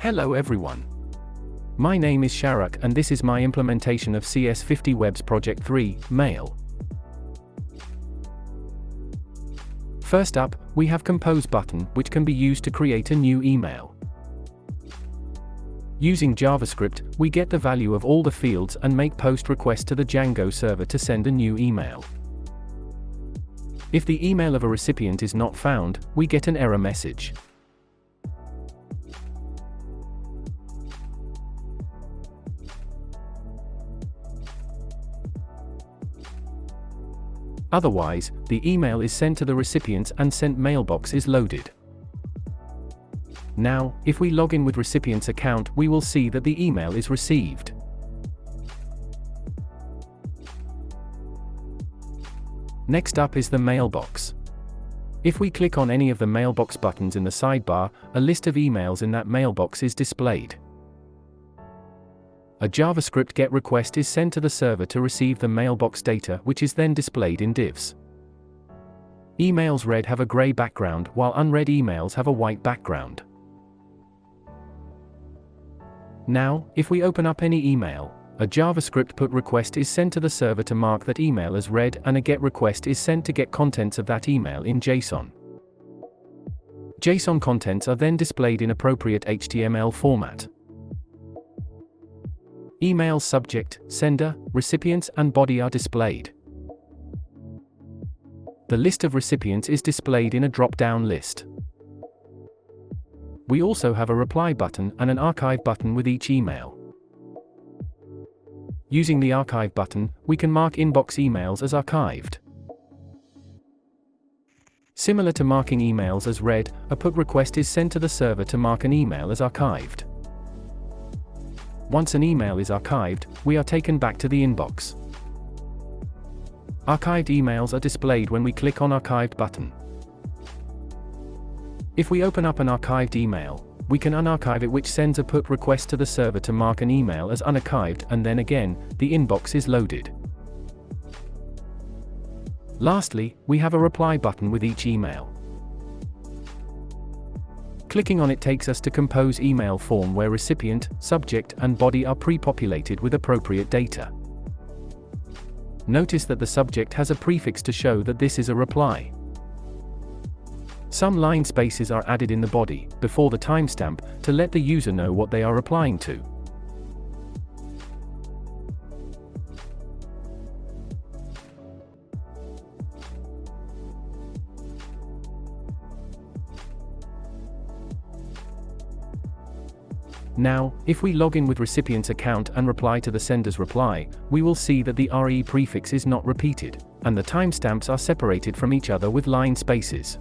Hello everyone. My name is Sharak and this is my implementation of CS50W Project 3, Mail. First up, we have Compose button, which can be used to create a new email. Using JavaScript, we get the value of all the fields and make post request to the Django server to send a new email. If the email of a recipient is not found, we get an error message. Otherwise, the email is sent to the recipient and sent mailbox is loaded. Now, if we log in with recipient's account, we will see that the email is received. Next up is the mailbox. If we click on any of the mailbox buttons in the sidebar, a list of emails in that mailbox is displayed. A JavaScript GET request is sent to the server to receive the mailbox data, which is then displayed in divs. Emails read have a gray background, while unread emails have a white background. Now, if we open up any email, a JavaScript PUT request is sent to the server to mark that email as read, and a GET request is sent to get contents of that email in JSON. JSON contents are then displayed in appropriate HTML format. Email subject, sender, recipients, and body are displayed. The list of recipients is displayed in a drop-down list. We also have a reply button and an archive button with each email. Using the archive button, we can mark inbox emails as archived. Similar to marking emails as read, a PUT request is sent to the server to mark an email as archived. Once an email is archived, we are taken back to the inbox. Archived emails are displayed when we click on Archived button. If we open up an archived email, we can unarchive it, which sends a PUT request to the server to mark an email as unarchived, and then again, the inbox is loaded. Lastly, we have a reply button with each email. Clicking on it takes us to Compose email form, where recipient, subject, and body are pre-populated with appropriate data. Notice that the subject has a prefix to show that this is a reply. Some line spaces are added in the body, before the timestamp, to let the user know what they are replying to. Now, if we log in with recipient's account and reply to the sender's reply, we will see that the RE prefix is not repeated, and the timestamps are separated from each other with line spaces.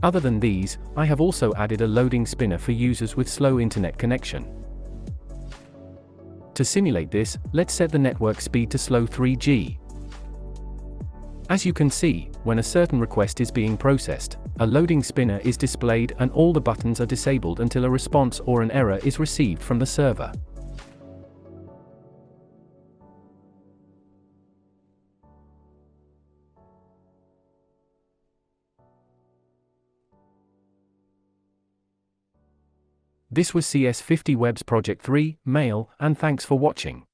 Other than these, I have also added a loading spinner for users with slow internet connection. To simulate this, let's set the network speed to slow 3G. As you can see, when a certain request is being processed, a loading spinner is displayed and all the buttons are disabled until a response or an error is received from the server. This was CS50W Project 3, Mail, and thanks for watching.